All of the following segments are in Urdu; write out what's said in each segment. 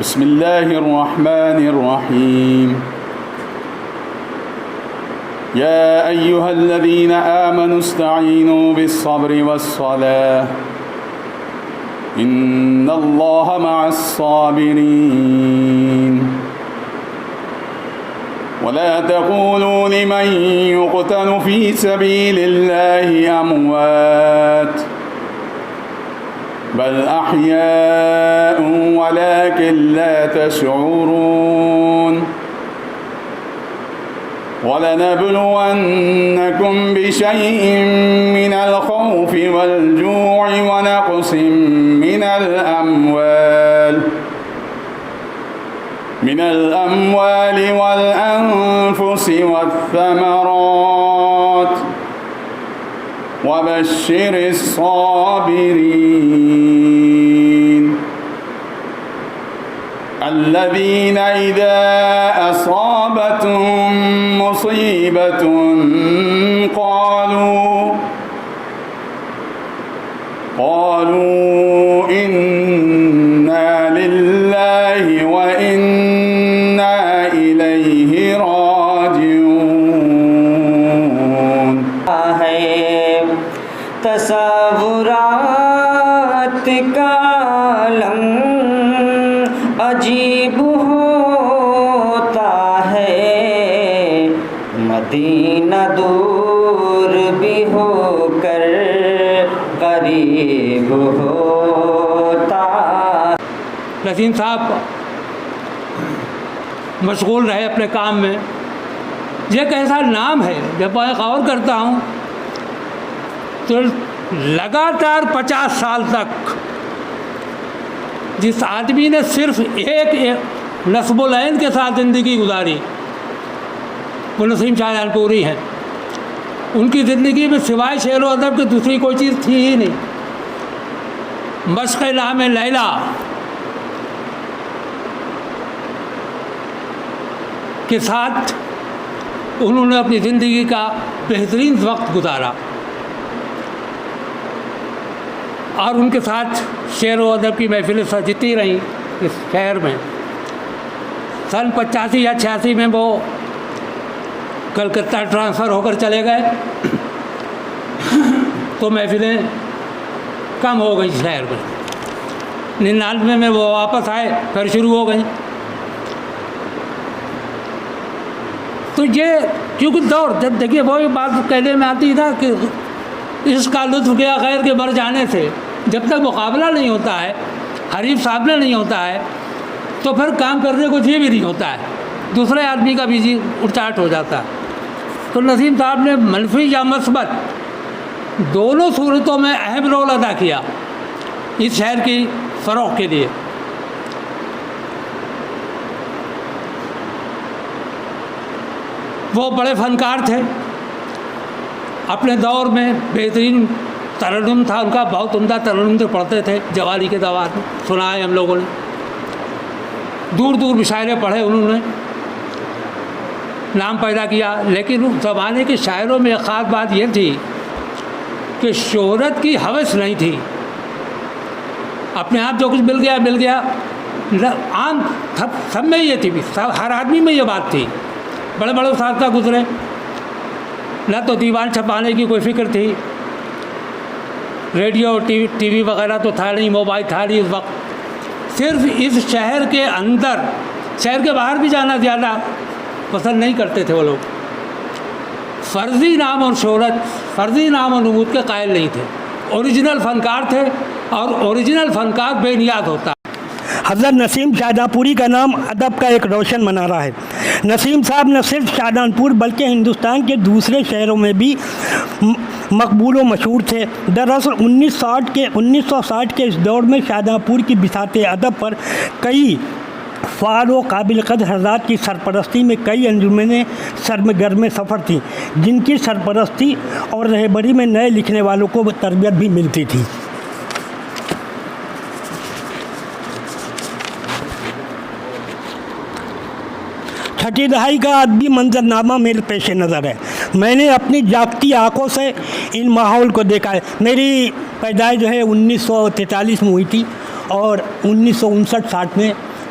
بسم الله الرحمن الرحيم يا أيها الذين آمنوا استعينوا بالصبر والصلاة إن الله مع الصابرين ولا تقولوا لمن يقتل في سبيل الله أموات بل أحياء ولكن لا تشعرون ولنبلونكم بشيء من الخوف والجوع ونقص من الأموال والأنفس والثمرات وبشر الصابرين الذين إذا أصابتهم مصيبة قالوا إنا لله وإنا إليه راجعون. تصورات کا عالم عجیب ہوتا ہے، مدینہ دور بھی ہو کر قریب ہوتا. نسیم صاحب مشغول رہے اپنے کام میں. یہ کیسا نام ہے؟ جب میں غور کرتا ہوں تو لگاتار 50 سال تک جس آدمی نے صرف ایک نصب العین کے ساتھ زندگی گزاری وہ نسیم شاہ جہاں پوری ہیں. ان کی زندگی میں سوائے شعر و ادب کی دوسری کوئی چیز تھی ہی نہیں. مشق نام لیلا کے ساتھ انہوں نے اپنی زندگی کا بہترین وقت گزارا اور ان کے ساتھ شعر و ادب کی محفلیں سجتی رہیں اس شہر میں. سن 85 یا 86 میں وہ کلکتہ ٹرانسفر ہو کر چلے گئے تو محفلیں کم ہو گئیں شہر میں. 99 میں وہ واپس آئے پھر شروع ہو گئیں. تو یہ کیونکہ دور جب دیکھیے وہی بات کہنے میں آتی تھا کہ اس کا لطف گیا غیر کے مر جانے سے. جب تک مقابلہ نہیں ہوتا ہے، حریف سامنے نہیں ہوتا ہے تو پھر کام کرنے کو جی بھی نہیں ہوتا ہے، دوسرے آدمی کا بھی جی اٹھاٹ ہو جاتا ہے. تو نسیم صاحب نے منفی یا مثبت دونوں صورتوں میں اہم رول ادا کیا اس شہر کی فروغ کے لیے. وہ بڑے فنکار تھے، اپنے دور میں بہترین ترنم تھا ان کا، بہت عمدہ ترنم سے پڑھتے تھے. جوالی کے دور میں سنا ہے ہم لوگوں نے، دور دور مشاعرے پڑھے انہوں نے، نام پیدا کیا. لیکن اس زمانے کے شاعروں میں ایک خاص بات یہ تھی کہ شہرت کی ہوس نہیں تھی. اپنے آپ جو کچھ مل گیا عام سب میں یہ تھی، ہر آدمی میں یہ بات تھی. بڑے بڑے اساتذہ گزرے، نہ تو دیوان چھپانے کی کوئی فکر تھی، ریڈیو ٹی وی وغیرہ تو تھا نہیں، موبائل تھا نہیں اس وقت. صرف اس شہر کے اندر، شہر کے باہر بھی جانا زیادہ پسند نہیں کرتے تھے وہ لوگ. فرضی نام اور شہرت، فرضی نام اور نمود کے قائل نہیں تھے. اوریجنل فنکار تھے اور اوریجنل فنکار بے نیاز ہوتا. حضرت نسیم شاہجہاں پوری کا نام ادب کا ایک روشن منارہ ہے. نسیم صاحب نہ صرف شاہجہاں پور بلکہ ہندوستان کے دوسرے شہروں میں بھی مقبول و مشہور تھے. دراصل 1960 کے اس دور میں شاہجہاں پور کی بساط ادب پر کئی فعال و قابل قدر حضرات کی سرپرستی میں کئی انجمنیں سرگرم سفر تھیں، جن کی سرپرستی اور رہبری میں نئے لکھنے والوں کو تربیت بھی ملتی تھی. چھٹی دہائی کا ادبی منظرنامہ میرے پیش نظر ہے. میں نے اپنی جاگتی آنکھوں سے ان ماحول کو دیکھا ہے. میری پیدائش جو ہے 1943 میں ہوئی تھی اور 1959-60 میں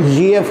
GF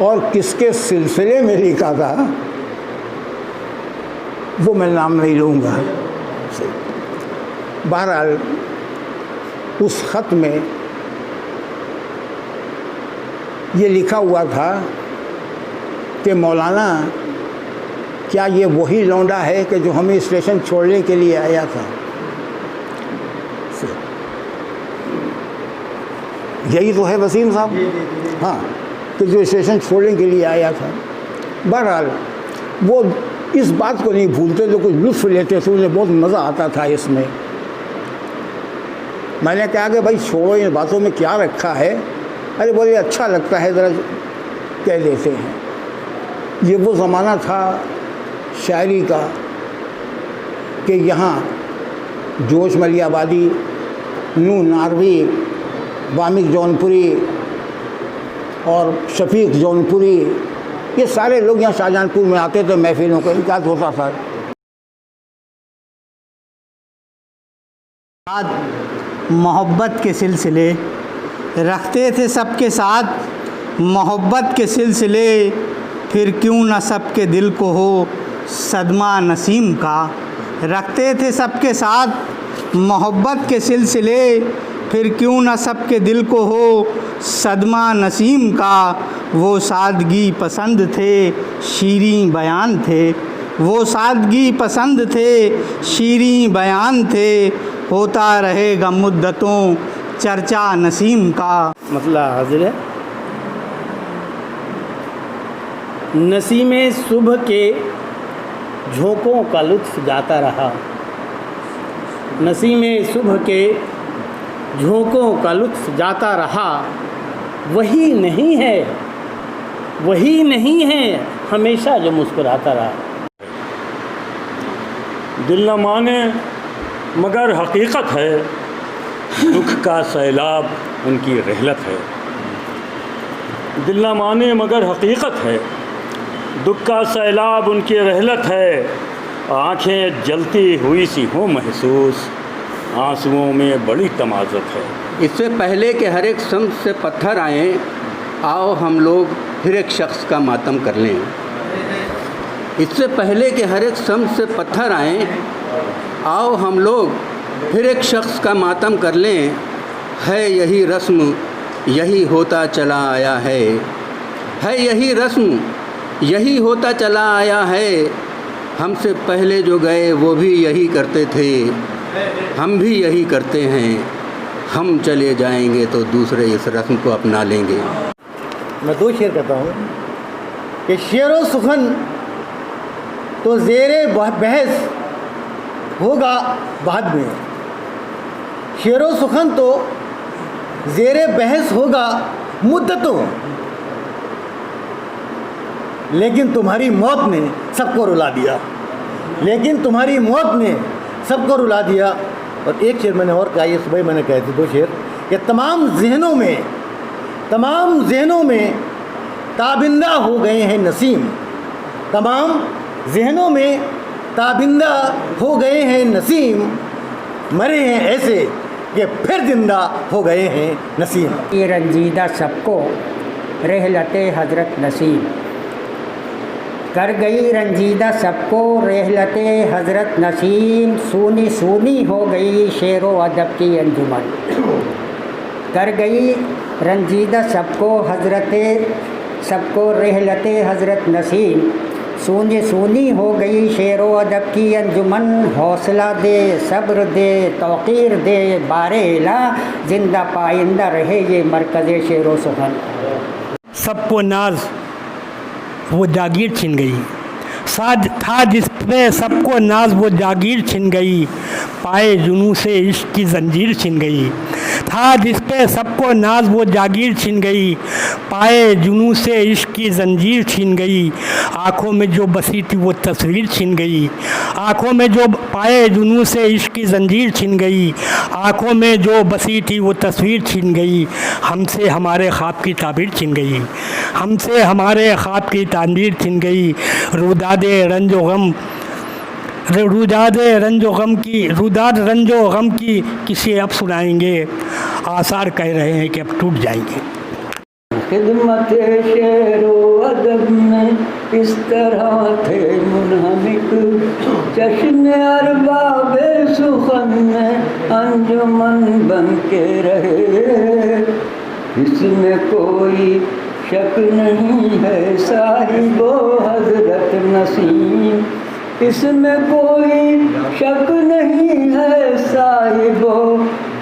اور کس کے سلسلے میں لکھا تھا وہ میں نام نہیں لوں گا. بہرحال اس خط میں یہ لکھا ہوا تھا کہ مولانا کیا یہ وہی لونڈا ہے کہ جو ہمیں اسٹیشن چھوڑنے کے لیے آیا تھا؟ یہی تو ہے وسیم صاحب. ہاں، کہ جو اسٹیشن چھوڑنے کے لیے آیا تھا. بہرحال وہ اس بات کو نہیں بھولتے تو کچھ لطف لیتے تھے، انہیں بہت مزہ آتا تھا اس میں. میں نے کہا کہ بھائی چھوڑو ان باتوں میں کیا رکھا ہے. ارے بولے اچھا لگتا ہے ذرا کہہ دیتے ہیں. یہ وہ زمانہ تھا شاعری کا کہ یہاں جوش ملی آبادی، نو ناروی، وامق جونپوری اور شفیق جونپوری، یہ سارے لوگ یہاں شاہجہان پور میں آتے تھے محفلوں کا انعقاد ہوتا تھا. محبت کے سلسلے رکھتے تھے سب کے ساتھ، محبت کے سلسلے پھر کیوں نہ سب کے دل کو ہو صدمہ نسیم کا. رکھتے تھے سب کے ساتھ محبت کے سلسلے پھر کیوں نہ سب کے دل کو ہو صدمہ نسیم کا. وہ سادگی پسند تھے شیریں بیان تھے، وہ سادگی پسند تھے شیریں بیان تھے. ہوتا رہے گا مدتوں چرچا نسیم کا. مسئلہ حاضر ہے. نسیم صبح کے جھونکوں کا لطف جاتا رہا، نسیم صبح کے جھونکوں کا لطف جاتا رہا. وہی نہیں ہے، وہی نہیں ہے ہمیشہ جو مسکراتا رہا. دل نہ مانے مگر حقیقت ہے، دکھ کا سیلاب ان کی رحلت ہے. دل نہ مانے مگر حقیقت ہے، دکھ کا سیلاب ان کی رحلت ہے. آنکھیں جلتی ہوئی سی ہوں محسوس، آنسوؤں میں بڑی تمازت ہے. اس سے پہلے کہ ہر ایک سمت سے پتھر آئیں، آؤ ہم لوگ پھر ایک شخص کا ماتم کر لیں. اس سے پہلے کہ ہر ایک سمت سے پتھر آئیں، آؤ ہم لوگ پھر ایک شخص کا ماتم کر لیں. ہے یہی رسم یہی ہوتا چلا آیا ہے، ہے یہی رسم یہی ہوتا چلا آیا ہے. ہم سے پہلے جو گئے وہ بھی یہی کرتے تھے، ہم بھی یہی کرتے ہیں. ہم چلے جائیں گے تو دوسرے اس رسم کو اپنا لیں گے. میں دو شعر کہتا ہوں کہ شعر و سخن تو زیر بحث ہوگا بعد میں، شعر و سخن تو زیر بحث ہوگا مدتوں، لیکن تمہاری موت نے سب کو رلا دیا، لیکن تمہاری موت نے سب کو رلا دیا. اور ایک شعر میں نے اور کہا، یہ صبح میں نے کہے تھے دو شعر، کہ تمام ذہنوں میں تابندہ ہو گئے ہیں نسیم، تمام ذہنوں میں تابندہ ہو گئے ہیں نسیم. مرے ہیں ایسے کہ پھر زندہ ہو گئے ہیں نسیم. یہ رنجیدہ سب کو رحلت حضرت نسیم، کر گئی رنجیدہ سب کو رحلت حضرت نسیم. سونی سونی ہو گئی شعر و ادب کی انجمن، کر گئی رنجیدہ سب کو رحلت حضرت نسیم. سونی سونی ہو گئی شعر و ادب کی انجمن. حوصلہ دے صبر دے توقیر دے بار الہ، زندہ پائندہ رہے یہ مرکز شعر و سخن. سب کو ناز وہ جاگیر چھن گئی، ساتھ تھا جس پہ سب کو ناز وہ جاگیر چھن گئی. پائے جنوں سے عشق کی زنجیر چھن گئی، تھا جس پہ سب کو ناز وہ جاگیر چھن گئی. پائے جنوں سے عشق کی زنجیر چھن گئی. آنکھوں میں جو بسی تھی وہ تصویر چھن گئی، آنکھوں میں جو پائے جنوں سے عشق کی زنجیر چھن گئی. آنکھوں میں جو بسی تھی وہ تصویر چھن گئی. ہم سے ہمارے خواب کی تعبیر چھن گئی، ہم سے ہمارے خواب کی تعبیر چھن گئی. روداد رنج و غم کی کسی اب سنائیں گے. آثار کہہ رہے ہیں کہ اب ٹوٹ جائیں گے. خدمت شعر و ادب میں اس طرح تھے منہمک، جشن ارباب سخن میں انجمن بن کے رہے، اس میں کوئی شک نہیں ہے صاحب و حضرت نسیم، اس میں کوئی شک نہیں ہے صاحب و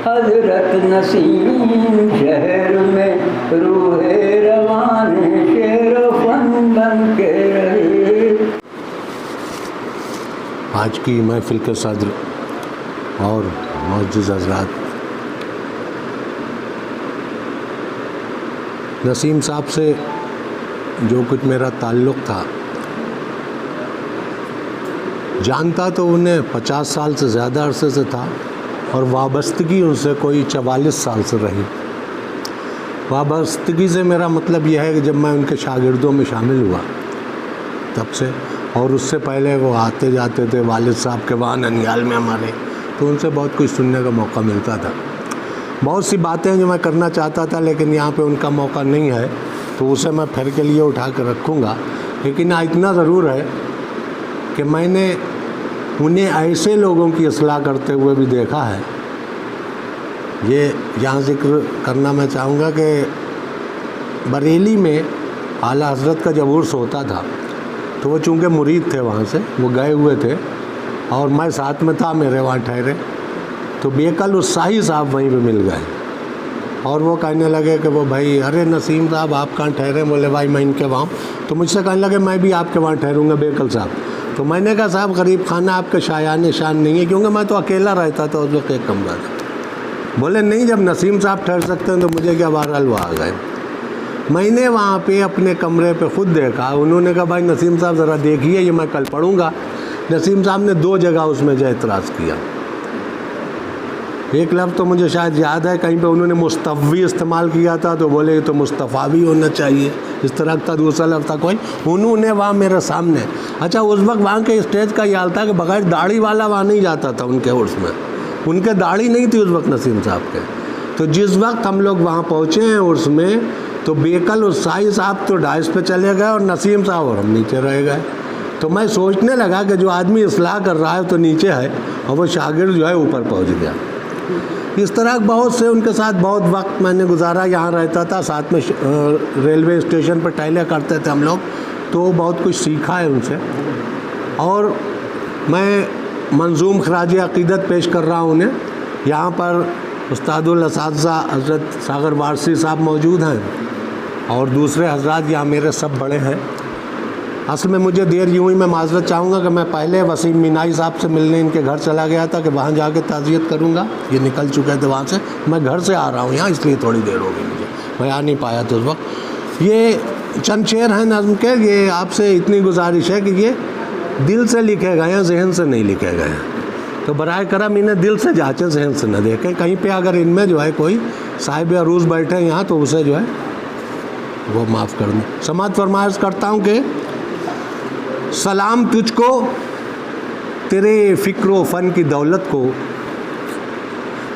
حضرت نسیم، شہر میں روح روان شعر و فن بن کے رہے۔ آج کی محفل کے صدر اور معزز حضرات، نسیم صاحب سے جو کچھ میرا تعلق تھا، جانتا تو انہیں 50 سال سے زیادہ عرصے سے تھا، اور وابستگی ان سے کوئی 44 سال سے رہی۔ وابستگی سے میرا مطلب یہ ہے کہ جب میں ان کے شاگردوں میں شامل ہوا تب سے، اور اس سے پہلے وہ آتے جاتے تھے والد صاحب کے وہاں ننیال میں ہمارے، تو ان سے بہت کچھ سننے کا موقع ملتا تھا۔ بہت سی باتیں جو میں کرنا چاہتا تھا لیکن یہاں پہ ان کا موقع نہیں ہے، تو اسے میں پھر کے لیے اٹھا کر رکھوں گا، لیکن اتنا ضرور ہے کہ میں نے انہیں ایسے لوگوں کی اصلاح کرتے ہوئے بھی دیکھا ہے۔ یہ یہاں ذکر کرنا میں چاہوں گا کہ بریلی میں اعلیٰ حضرت کا جب عرس ہوتا تھا تو وہ چونکہ مرید تھے وہاں سے، وہ گئے ہوئے تھے اور میں ساتھ میں تھا، میرے وہاں ٹھہرے، تو بیکل الصاحی صاحب وہیں پہ مل گئے اور وہ کہنے لگے کہ وہ بھائی ارے نسیم صاحب آپ کہاں ٹھہرے؟ بولے بھائی میں ان کے وہاں، تو مجھ سے کہنے لگے میں بھی آپ کے وہاں ٹھہروں گا بیکل صاحب۔ تو میں نے کہا صاحب غریب خانہ آپ کے شایان شان نہیں ہے، کیونکہ میں تو اکیلا رہتا تھا اس وقت، ایک کمرہ تھا۔ بولے نہیں، جب نسیم صاحب ٹھہر سکتے ہیں تو مجھے کیا، بہرحال وہ آ گئے۔ میں نے وہاں پہ اپنے کمرے پہ خود دیکھا، انہوں نے کہا بھائی نسیم صاحب ذرا دیکھیے یہ میں کل پڑھوں گا۔ نسیم صاحب نے 2 جگہ اس میں جو اعتراض کیا، ایک لفظ تو مجھے شاید یاد ہے، کہیں پہ انہوں نے مستفی استعمال کیا تھا تو بولے یہ تو مصطفی ہونا چاہیے، اس طرح کا دوسرا لفظ تھا کوئی، انہوں نے وہاں میرے سامنے، اچھا اس وقت وہاں کے اسٹیج کا یہ حال تھا کہ بغیر داڑھی والا وہاں نہیں جاتا تھا ان کے عرس میں، ان کے داڑھی نہیں تھی اس وقت نسیم صاحب کے۔ تو جس وقت ہم لوگ وہاں پہنچے ہیں عرس میں، تو بیکل الصاحی صاحب تو ڈائس پہ چلے گئے اور نسیم صاحب اور ہم نیچے رہ گئے۔ تو میں سوچنے لگا کہ جو آدمی اصلاح کر رہا ہے تو نیچے ہے اور وہ شاگرد جو ہے اوپر پہنچ گیا۔ اس طرح بہت سے ان کے ساتھ بہت وقت میں نے گزارا، یہاں رہتا تھا، ساتھ میں ریلوے اسٹیشن پر ٹہلیا کرتے تھے ہم لوگ، تو بہت کچھ سیکھا ہے ان سے۔ اور میں منظوم خراج عقیدت پیش کر رہا ہوں انہیں، یہاں پر استاد الاساتذہ حضرت ساغر وارثی صاحب موجود ہیں اور دوسرے حضرات یہاں میرے سب بڑے ہیں۔ اصل میں مجھے دیر یوں ہی، میں معذرت چاہوں گا کہ میں پہلے وسیم مینائی صاحب سے ملنے ان کے گھر چلا گیا تھا کہ وہاں جا کے تعزیت کروں گا، یہ نکل چکے تھے وہاں سے، میں گھر سے آ رہا ہوں یہاں، اس لیے تھوڑی دیر ہو گئی مجھے، میں آ نہیں پایا تھا اس وقت۔ یہ چند شعر ہیں نظم کے، یہ آپ سے اتنی گزارش ہے کہ یہ دل سے لکھے گئے ہیں، ذہن سے نہیں لکھے گئے ہیں، تو برائے کرم انہیں دل سے جانچیں، ذہن سے نہ دیکھیں۔ کہیں پہ اگر ان میں جو ہے کوئی صاحب عروض بیٹھے یہاں تو اسے جو ہے وہ معاف کر دیں۔ سماعت فرمائش کرتا ہوں کہ سلام تجھ کو تیرے فکر و فن کی دولت کو،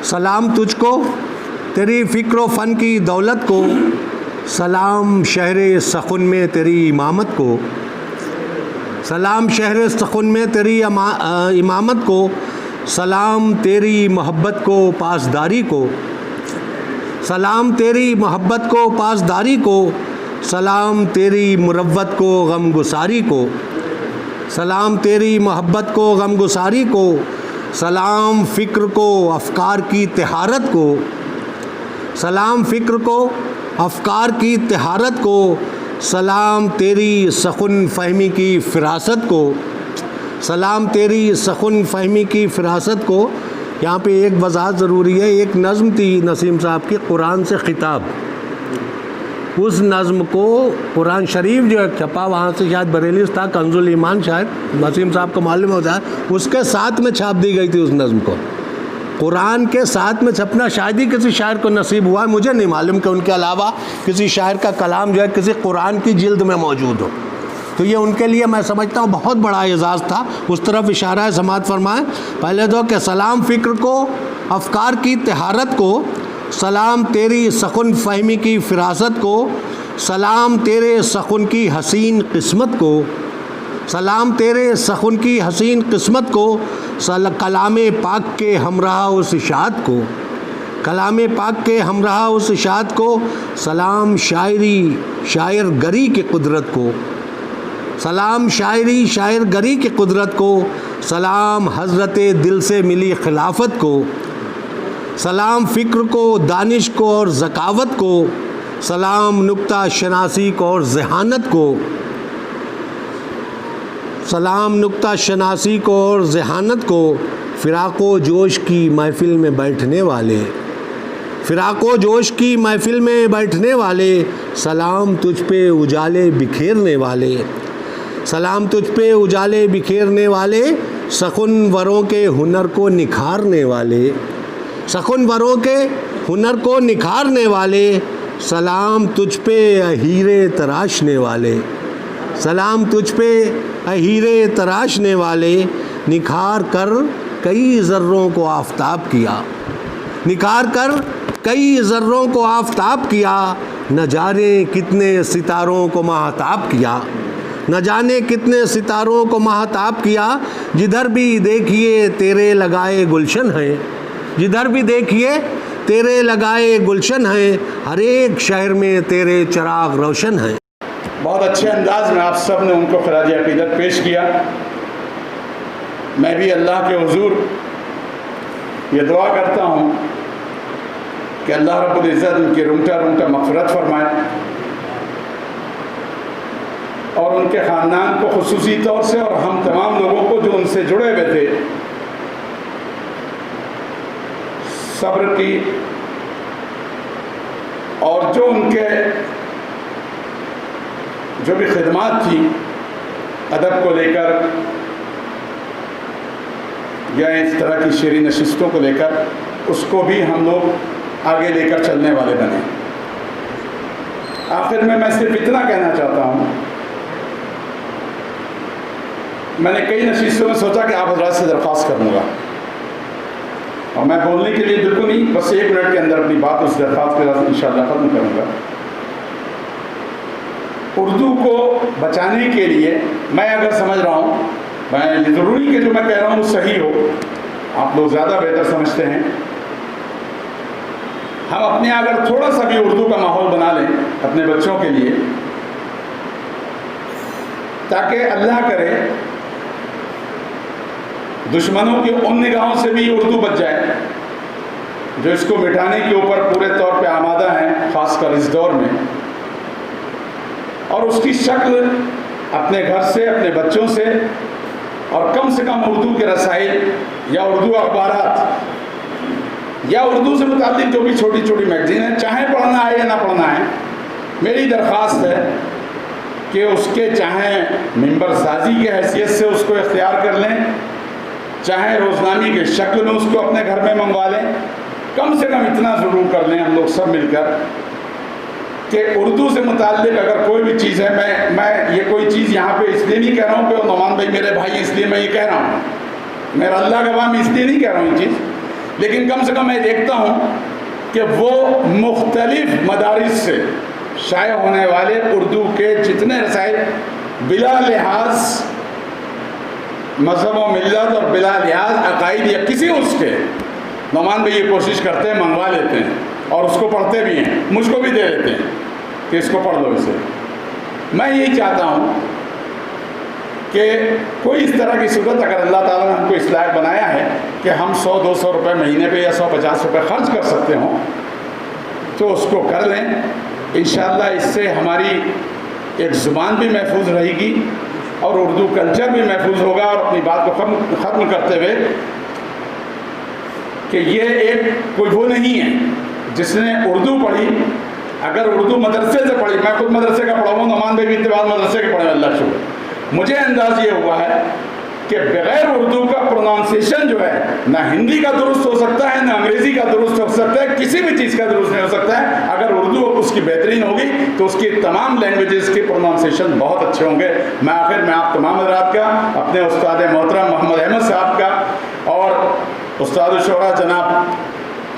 سلام تجھ کو تیری فکر و فن کی دولت کو، سلام شہر سخن میں تیری امامت کو، سلام شہر سخن میں تیری امامت کو، سلام تیری محبت کو پاسداری کو، سلام تیری محبت کو پاسداری کو، سلام تیری مروت کو غم گساری کو، سلام تیری محبت کو غم گساری کو، سلام فکر کو افکار کی طہارت کو، سلام فکر کو افکار کی طہارت کو، سلام تیری سخن فہمی کی فراست کو، سلام تیری سخن فہمی کی فراست کو۔ یہاں پہ ایک وضاحت ضروری ہے، ایک نظم تھی نسیم صاحب کی قرآن سے خطاب، اس نظم کو قرآن شریف جو چھپا وہاں سے شاید بریلی تھا، کنز الایمان شاید نسیم صاحب کو معلوم ہوتا ہے، اس کے ساتھ میں چھاپ دی گئی تھی اس نظم کو، قرآن کے ساتھ میں چھپنا شاید ہی کسی شاعر کو نصیب ہوا ہے، مجھے نہیں معلوم کہ ان کے علاوہ کسی شاعر کا کلام جو ہے کسی قرآن کی جلد میں موجود ہو، تو یہ ان کے لیے میں سمجھتا ہوں بہت بڑا اعزاز تھا۔ اس طرف اشارہ ہے، سماعت فرمائیں پہلے تو کہ سلام فکر کو افکار کی طہارت کو، سلام تیری سخن فہمی کی فراست کو، سلام تیرے سخن کی حسین قسمت کو، سلام تیرے سخن کی حسین قسمت کو، کلام پاک کے ہمراہ اس اشاعت کو، کلام پاک کے ہمراہ اس اشاعت کو، سلام شاعری شاعر گری کی قدرت کو، سلام شاعری شاعر گری کی قدرت کو، سلام حضرت دل سے ملی خلافت کو، سلام فکر کو، دانش کو اور ذکاوت کو، سلام نکتہ شناسی کو اور ذہانت کو، سلام نکتہ شناسی کو اور ذہانت کو، فراق و جوش کی محفل میں بیٹھنے والے، فراق و جوش کی محفل میں بیٹھنے والے، سلام تجھ پہ اجالے بکھیرنے والے، سلام تجھ پہ اجالے بکھیرنے والے، سخن وروں کے ہنر کو نکھارنے والے، سخن وروں کے ہنر کو نکھارنے والے، سلام تجھ پہ ہیرے تراشنے والے، سلام تجھ پہ ہیرے تراشنے والے، نکھار کر کئی ذروں کو آفتاب کیا، نکھار کر کئی ذروں کو آفتاب کیا، نہ جانے کتنے ستاروں کو ماہتاب کیا، نہ جانے کتنے ستاروں کو ماہتاب کیا، جدھر بھی دیکھیے تیرے لگائے گلشن ہیں، جدھر بھی دیکھیے تیرے لگائے گلشن ہیں، ہر ایک شہر میں تیرے چراغ روشن ہیں۔ بہت اچھے انداز میں آپ سب نے ان کو خراج عقیدت پیش کیا۔ میں بھی اللہ کے حضور یہ دعا کرتا ہوں کہ اللہ رب العزت ان کی رونگٹا رونگٹا مغفرت فرمائے اور ان کے خاندان کو خصوصی طور سے اور ہم تمام لوگوں کو جو ان سے جڑے ہوئے تھے صبر کی اور جو ان کے جو بھی خدمات تھی ادب کو لے کر یا اس طرح کی شعری نشستوں کو لے کر، اس کو بھی ہم لوگ آگے لے کر چلنے والے بنے۔ آخر میں صرف اتنا کہنا چاہتا ہوں، میں نے کئی نشستوں میں سوچا کہ آپ حضرات سے درخواست کروں گا، اور میں بولنے کے لیے بالکل نہیں، بس 1 منٹ کے اندر اپنی بات اس درخواست کے ساتھ انشاءاللہ ختم کروں گا۔ اردو کو بچانے کے لیے میں اگر سمجھ رہا ہوں، میں ضروری کہ جو میں کہہ رہا ہوں وہ صحیح ہو، آپ لوگ زیادہ بہتر سمجھتے ہیں، ہم اپنے اگر تھوڑا سا بھی اردو کا ماحول بنا لیں اپنے بچوں کے لیے، تاکہ اللہ کرے دشمنوں کی ان نگاہوں سے بھی اردو بچ جائے جو اس کو مٹانے کے اوپر پورے طور پہ آمادہ ہیں، خاص کر اس دور میں، اور اس کی شکل اپنے گھر سے، اپنے بچوں سے، اور کم سے کم اردو کے رسائل یا اردو اخبارات یا اردو سے متعلق جو بھی چھوٹی چھوٹی میگزین ہیں، چاہے پڑھنا ہے یا نہ پڑھنا ہے، میری درخواست ہے کہ اس کے چاہے ممبر سازی کی حیثیت سے اس کو اختیار کر لیں، چاہے روزنامے کے شکل میں اس کو اپنے گھر میں منگوا لیں، کم سے کم اتنا ضرور کر لیں ہم لوگ سب مل کر کہ اردو سے متعلق اگر کوئی بھی چیز ہے، میں یہ کوئی چیز یہاں پہ اس لیے نہیں کہہ رہا ہوں کہ نعمان بھائی میرے بھائی اس لیے میں یہ کہہ رہا ہوں، میرا اللہ گواہ میں اس لیے نہیں کہہ رہا ہوں یہ چیز، لیکن کم سے کم میں دیکھتا ہوں کہ وہ مختلف مدارس سے شائع ہونے والے اردو کے جتنے رسائل بلا لحاظ مذہب و ملت اور بلا لحاظ عقائد یا کسی اس کے، نعمان بھائی یہ کوشش کرتے ہیں، منگوا لیتے ہیں اور اس کو پڑھتے بھی ہیں، مجھ کو بھی دے دیتے ہیں کہ اس کو پڑھ لو اسے۔ میں یہی چاہتا ہوں کہ کوئی اس طرح کی صورت اگر اللہ تعالیٰ نے ہم کو اس لائق بنایا ہے کہ ہم 100-200 روپے مہینے پہ یا 150 روپے خرچ کر سکتے ہوں تو اس کو کر لیں۔ انشاءاللہ اس سے ہماری ایک زبان بھی محفوظ رہے گی اور اردو کلچر بھی محفوظ ہوگا۔ اور اپنی بات کو ختم کرتے ہوئے کہ یہ ایک کوئی وہ نہیں ہے جس نے اردو پڑھی، اگر اردو مدرسے سے پڑھی، میں خود مدرسے کا پڑھا ہوں، نعمان بھائی بھی اتباع مدرسے کے پڑھے، اللہ شکر، مجھے انداز یہ ہوا ہے کہ بغیر اردو کا پروننسیشن جو ہے نہ ہندی کا درست ہو سکتا ہے، نہ انگریزی کا درست ہو سکتا ہے، کسی بھی چیز کا درست نہیں ہو سکتا ہے۔ اگر اردو اس کی بہترین ہوگی تو اس کی تمام لینگویجز کے پروننسیشن بہت اچھے ہوں گے۔ میں آخر میں آپ تمام حضرات کا، اپنے استاد محترم محمد احمد صاحب کا اور استاد الشورا جناب